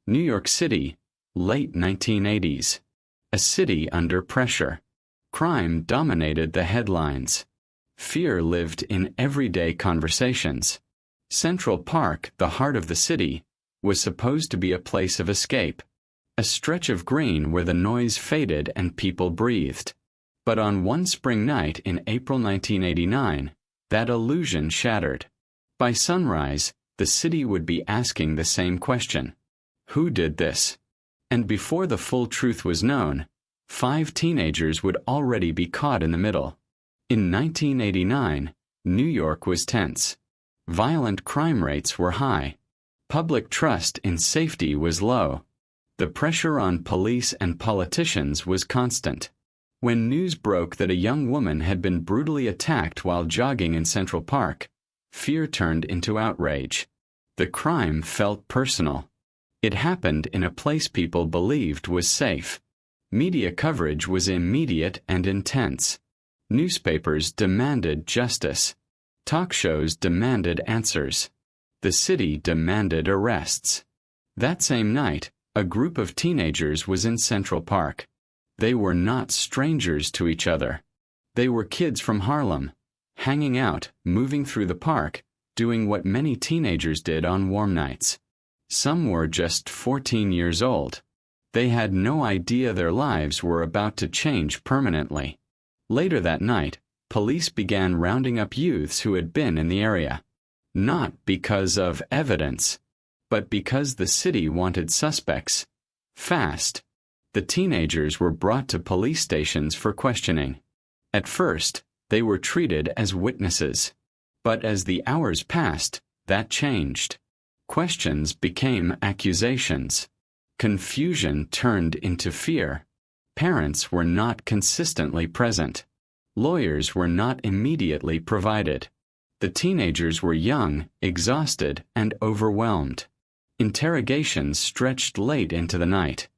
New York City, late 1980s. A city under pressure. Crime dominated the headlines. Fear lived in everyday conversations. Central Park, the heart of the city, was supposed to be a place of escape, a stretch of green where the noise faded and people breathed. But on one spring night in April 1989, that illusion shattered. By sunrise, the city would be asking the same question. Who did this? And before the full truth was known, 5 teenagers would already be caught in the middle. In 1989, New York was tense. Violent crime rates were high. Public trust in safety was low. The pressure on police and politicians was constant. When news broke that a young woman had been brutally attacked while jogging in Central Park, fear turned into outrage. The crime felt personal. It happened in a place people believed was safe. Media coverage was immediate and intense. Newspapers demanded justice. Talk shows demanded answers. The city demanded arrests. That same night, a group of teenagers was in Central Park. They were not strangers to each other. They were kids from Harlem, hanging out, moving through the park, doing what many teenagers did on warm nights. Some were just 14 years old. They had no idea their lives were about to change permanently. Later that night, police began rounding up youths who had been in the area. Not because of evidence, but because the city wanted suspects. Fast. The teenagers were brought to police stations for questioning. At first, they were treated as witnesses. But as the hours passed, that changed. Questions became accusations. Confusion turned into fear. Parents were not consistently present. Lawyers were not immediately provided. The teenagers were young, exhausted, and overwhelmed. Interrogations stretched late into the night.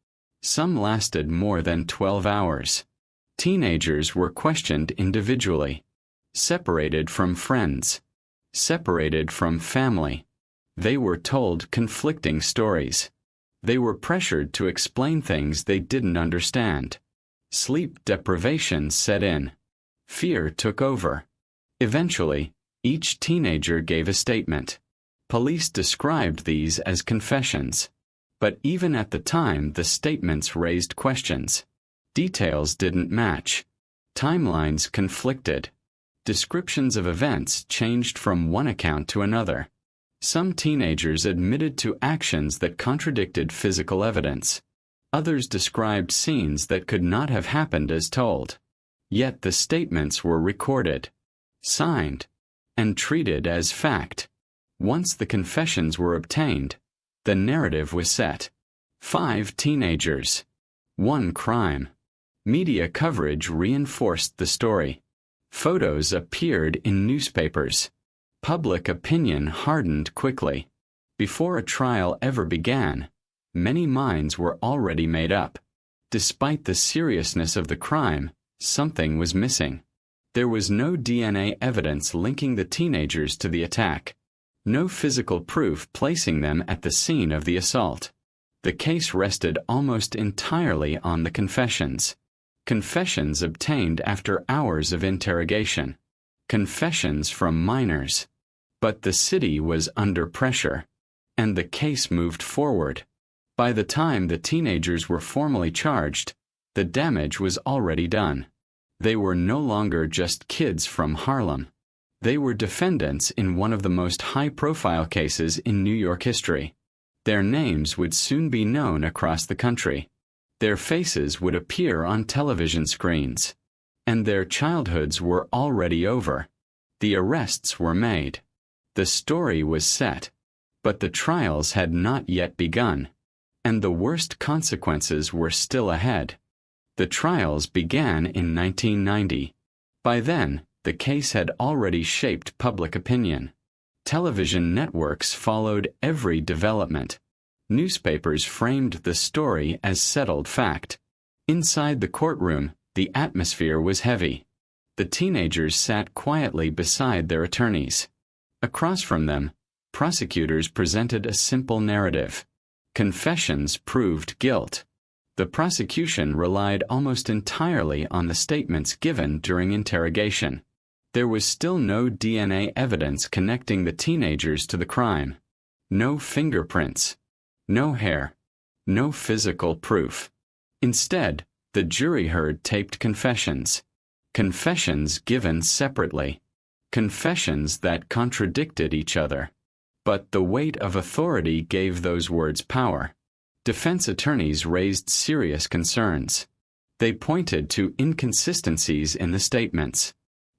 Some lasted more than 12 hours. Teenagers were questioned individually, separated from friends, separated from family. They were told conflicting stories. They were pressured to explain things they didn't understand. Sleep deprivation set in. Fear took over. Eventually, each teenager gave a statement. Police described these as confessions. But even at the time, the statements raised questions. Details didn't match. Timelines conflicted. Descriptions of events changed from one account to another. Some teenagers admitted to actions that contradicted physical evidence. Others described scenes that could not have happened as told. Yet the statements were recorded, signed, and treated as fact. Once the confessions were obtained, the narrative was set. 5 teenagers. 1 crime. Media coverage reinforced the story. Photos appeared in newspapers. Public opinion hardened quickly. Before a trial ever began, many minds were already made up. Despite the seriousness of the crime, something was missing. There was no DNA evidence linking the teenagers to the attack. No physical proof placing them at the scene of the assault. The case rested almost entirely on the confessions. Confessions obtained after hours of interrogation. Confessions from minors. But the city was under pressure, and the case moved forward. By the time the teenagers were formally charged, the damage was already done. They were no longer just kids from Harlem. They were defendants in one of the most high-profile cases in New York history. Their names would soon be known across the country. Their faces would appear on television screens. And their childhoods were already over. The arrests were made. The story was set. But the trials had not yet begun. And the worst consequences were still ahead. The trials began in 1990. By then, the case had already shaped public opinion. Television networks followed every development. Newspapers framed the story as settled fact. Inside the courtroom, the atmosphere was heavy. The teenagers sat quietly beside their attorneys. Across from them, prosecutors presented a simple narrative. Confessions proved guilt. The prosecution relied almost entirely on the statements given during interrogation. There was still no DNA evidence connecting the teenagers to the crime. No fingerprints. No hair. No physical proof. Instead, the jury heard taped confessions. Confessions given separately. Confessions that contradicted each other. But the weight of authority gave those words power. Defense attorneys raised serious concerns. They pointed to inconsistencies in the statements.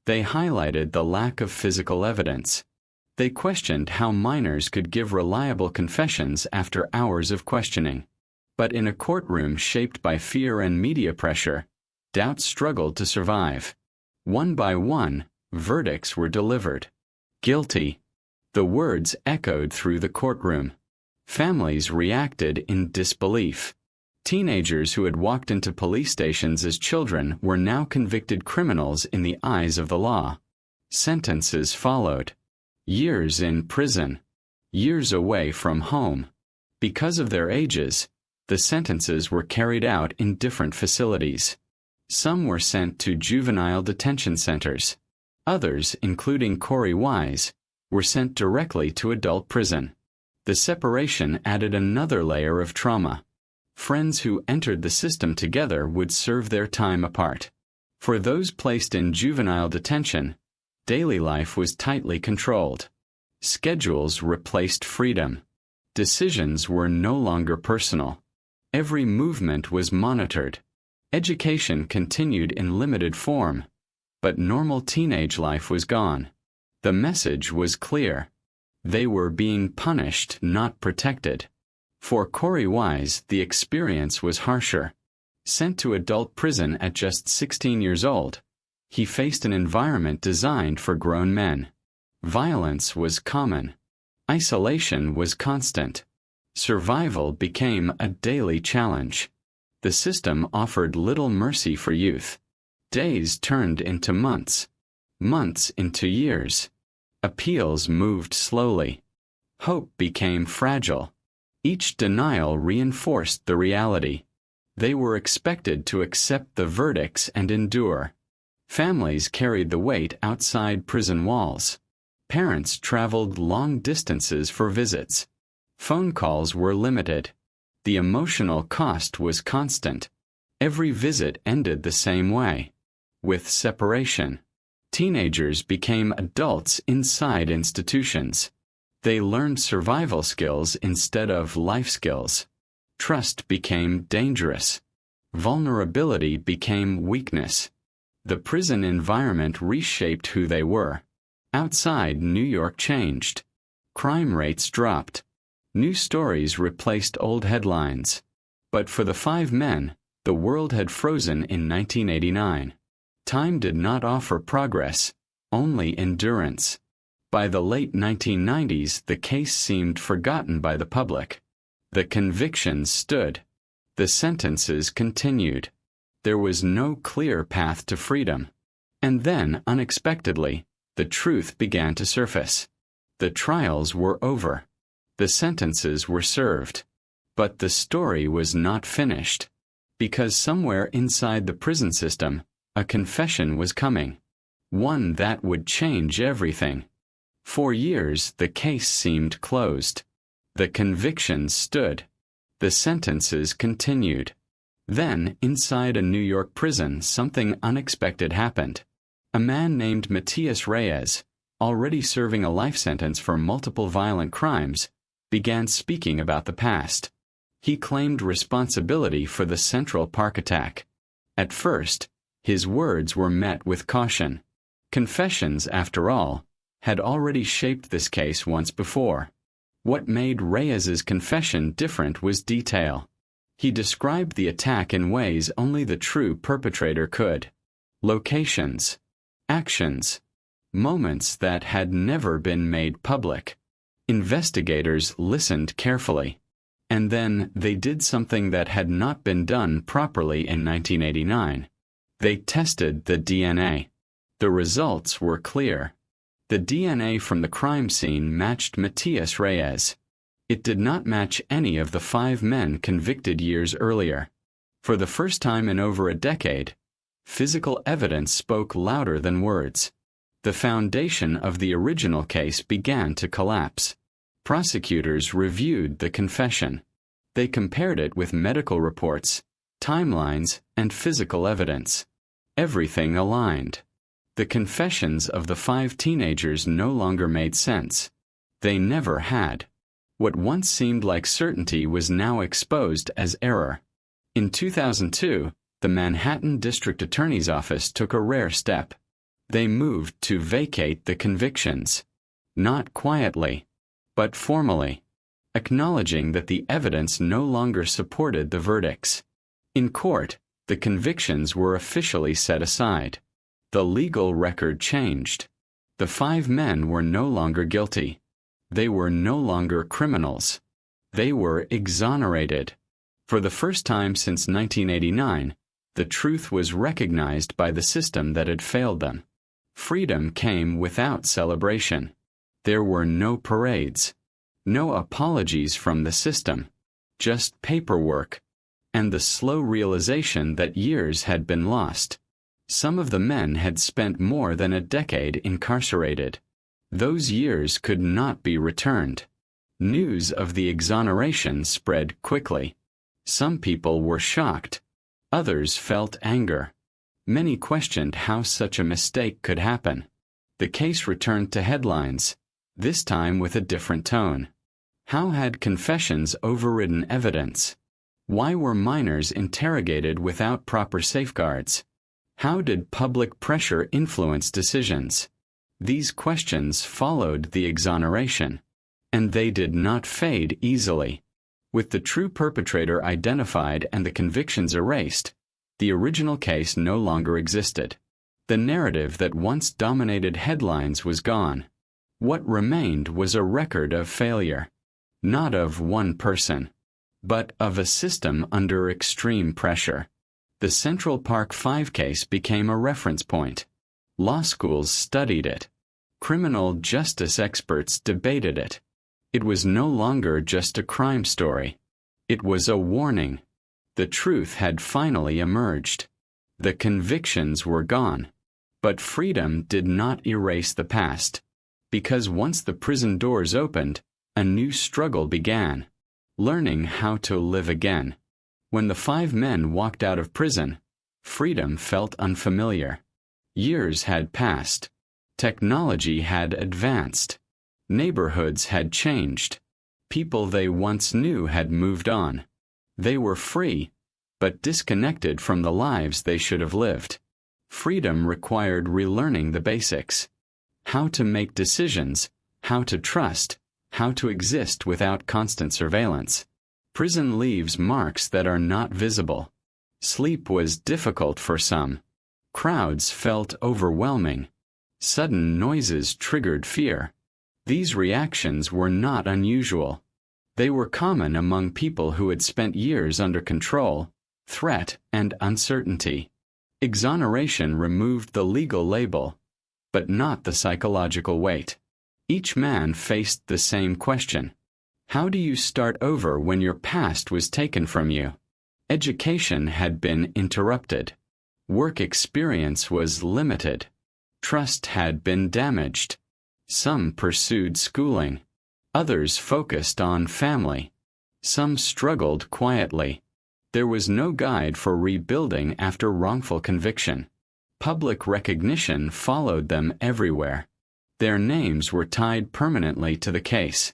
They highlighted the lack of physical evidence. They questioned how minors could give reliable confessions after hours of questioning. But in a courtroom shaped by fear and media pressure, doubts struggled to survive. One by one, verdicts were delivered. Guilty. The words echoed through the courtroom. Families reacted in disbelief. Teenagers who had walked into police stations as children were now convicted criminals in the eyes of the law. Sentences followed. Years in prison. Years away from home. Because of their ages, the sentences were carried out in different facilities. Some were sent to juvenile detention centers. Others, including Corey Wise, were sent directly to adult prison. The separation added another layer of trauma. Friends who entered the system together would serve their time apart. For those placed in juvenile detention, daily life was tightly controlled. Schedules replaced freedom. Decisions were no longer personal. Every movement was monitored. Education continued in limited form, but normal teenage life was gone. The message was clear. They were being punished, not protected. For Corey Wise, the experience was harsher. Sent to adult prison at just 16 years old, he faced an environment designed for grown men. Violence was common. Isolation was constant. Survival became a daily challenge. The system offered little mercy for youth. Days turned into months. Months into years. Appeals moved slowly. Hope became fragile. Each denial reinforced the reality. They were expected to accept the verdicts and endure. Families carried the weight outside prison walls. Parents traveled long distances for visits. Phone calls were limited. The emotional cost was constant. Every visit ended the same way, with separation. Teenagers became adults inside institutions. They learned survival skills instead of life skills. Trust became dangerous. Vulnerability became weakness. The prison environment reshaped who they were. Outside, New York changed. Crime rates dropped. New stories replaced old headlines. But for the 5 men, the world had frozen in 1989. Time did not offer progress, only endurance. By the late 1990s, the case seemed forgotten by the public. The convictions stood. The sentences continued. There was no clear path to freedom. And then, unexpectedly, the truth began to surface. The trials were over. The sentences were served. But the story was not finished. Because somewhere inside the prison system, a confession was coming. One that would change everything. For years, the case seemed closed. The convictions stood. The sentences continued. Then, inside a New York prison, something unexpected happened. A man named Matias Reyes, already serving a life sentence for multiple violent crimes, began speaking about the past. He claimed responsibility for the Central Park attack. At first, his words were met with caution. Confessions, after all, had already shaped this case once before. What made Reyes's confession different was detail. He described the attack in ways only the true perpetrator could. Locations, actions, moments that had never been made public. Investigators listened carefully. And then they did something that had not been done properly in 1989. They tested the DNA. The results were clear. The DNA from the crime scene matched Matias Reyes. It did not match any of the 5 men convicted years earlier. For the first time in over a decade, physical evidence spoke louder than words. The foundation of the original case began to collapse. Prosecutors reviewed the confession. They compared it with medical reports, timelines, and physical evidence. Everything aligned. The confessions of the 5 teenagers no longer made sense. They never had. What once seemed like certainty was now exposed as error. In 2002, the Manhattan District Attorney's Office took a rare step. They moved to vacate the convictions. Not quietly, but formally, acknowledging that the evidence no longer supported the verdicts. In court, the convictions were officially set aside. The legal record changed. The 5 men were no longer guilty. They were no longer criminals. They were exonerated. For the first time since 1989, the truth was recognized by the system that had failed them. Freedom came without celebration. There were no parades, no apologies from the system, just paperwork, and the slow realization that years had been lost. Some of the men had spent more than a decade incarcerated. Those years could not be returned. News of the exoneration spread quickly. Some people were shocked. Others felt anger. Many questioned how such a mistake could happen. The case returned to headlines, this time with a different tone. How had confessions overridden evidence? Why were minors interrogated without proper safeguards? How did public pressure influence decisions? These questions followed the exoneration, and they did not fade easily. With the true perpetrator identified and the convictions erased, the original case no longer existed. The narrative that once dominated headlines was gone. What remained was a record of failure, not of one person, but of a system under extreme pressure. The Central Park 5 case became a reference point. Law schools studied it. Criminal justice experts debated it. It was no longer just a crime story. It was a warning. The truth had finally emerged. The convictions were gone. But freedom did not erase the past. Because once the prison doors opened, a new struggle began. Learning how to live again. When the 5 men walked out of prison, freedom felt unfamiliar. Years had passed. Technology had advanced. Neighborhoods had changed. People they once knew had moved on. They were free, but disconnected from the lives they should have lived. Freedom required relearning the basics. How to make decisions, how to trust, how to exist without constant surveillance. Prison leaves marks that are not visible. Sleep was difficult for some. Crowds felt overwhelming. Sudden noises triggered fear. These reactions were not unusual. They were common among people who had spent years under control, threat, and uncertainty. Exoneration removed the legal label, but not the psychological weight. Each man faced the same question. How do you start over when your past was taken from you? Education had been interrupted. Work experience was limited. Trust had been damaged. Some pursued schooling. Others focused on family. Some struggled quietly. There was no guide for rebuilding after wrongful conviction. Public recognition followed them everywhere. Their names were tied permanently to the case.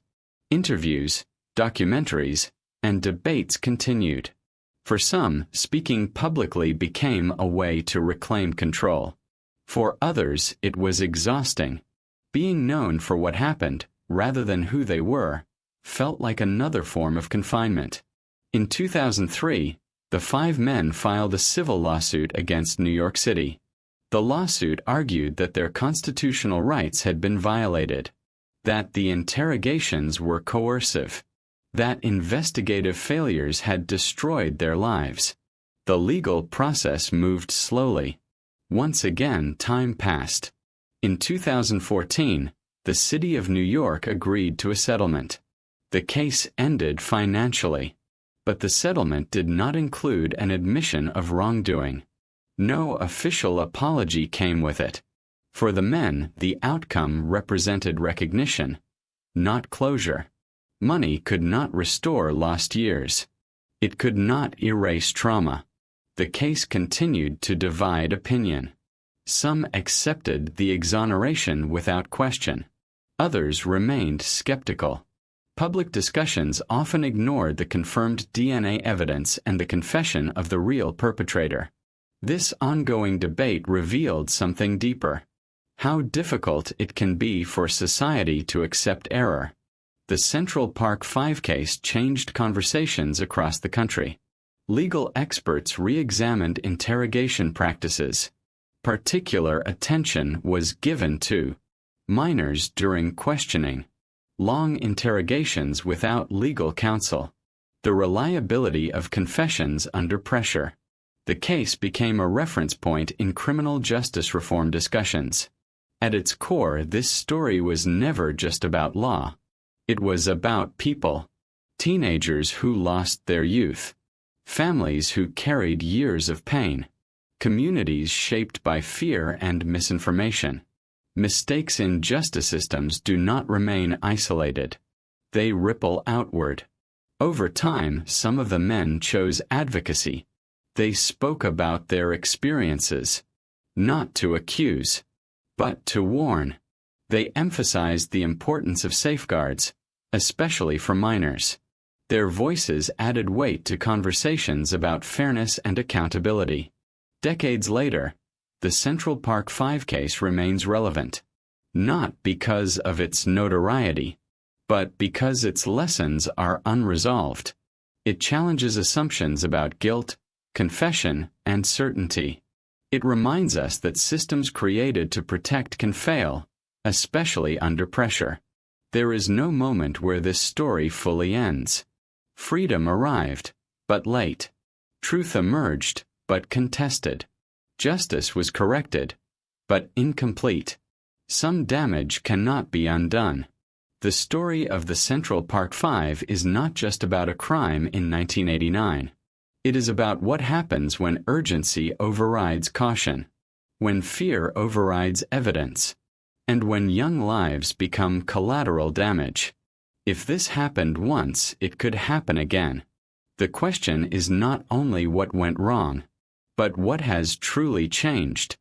Interviews, documentaries, and debates continued. For some, speaking publicly became a way to reclaim control. For others, it was exhausting. Being known for what happened, rather than who they were, felt like another form of confinement. In 2003, the 5 men filed a civil lawsuit against New York City. The lawsuit argued that their constitutional rights had been violated, that the interrogations were coercive, that investigative failures had destroyed their lives. The legal process moved slowly. Once again, time passed. In 2014, the city of New York agreed to a settlement. The case ended financially, but the settlement did not include an admission of wrongdoing. No official apology came with it. For the men, the outcome represented recognition, not closure. Money could not restore lost years. It could not erase trauma. The case continued to divide opinion. Some accepted the exoneration without question. Others remained skeptical. Public discussions often ignored the confirmed DNA evidence and the confession of the real perpetrator. This ongoing debate revealed something deeper: how difficult it can be for society to accept error. The Central Park 5 case changed conversations across the country. Legal experts re-examined interrogation practices. Particular attention was given to minors during questioning, long interrogations without legal counsel, the reliability of confessions under pressure. The case became a reference point in criminal justice reform discussions. At its core, this story was never just about law. It was about people. Teenagers who lost their youth. Families who carried years of pain. Communities shaped by fear and misinformation. Mistakes in justice systems do not remain isolated. They ripple outward. Over time, some of the men chose advocacy. They spoke about their experiences, not to accuse, but to warn. They emphasized the importance of safeguards, especially for minors. Their voices added weight to conversations about fairness and accountability. Decades later, the Central Park 5 case remains relevant, not because of its notoriety, but because its lessons are unresolved. It challenges assumptions about guilt, confession, and certainty. It reminds us that systems created to protect can fail, especially under pressure. There is no moment where this story fully ends. Freedom arrived, but late. Truth emerged, but contested. Justice was corrected, but incomplete. Some damage cannot be undone. The story of the Central Park 5 is not just about a crime in 1989. It is about what happens when urgency overrides caution, when fear overrides evidence, and when young lives become collateral damage. If this happened once, it could happen again. The question is not only what went wrong, but what has truly changed.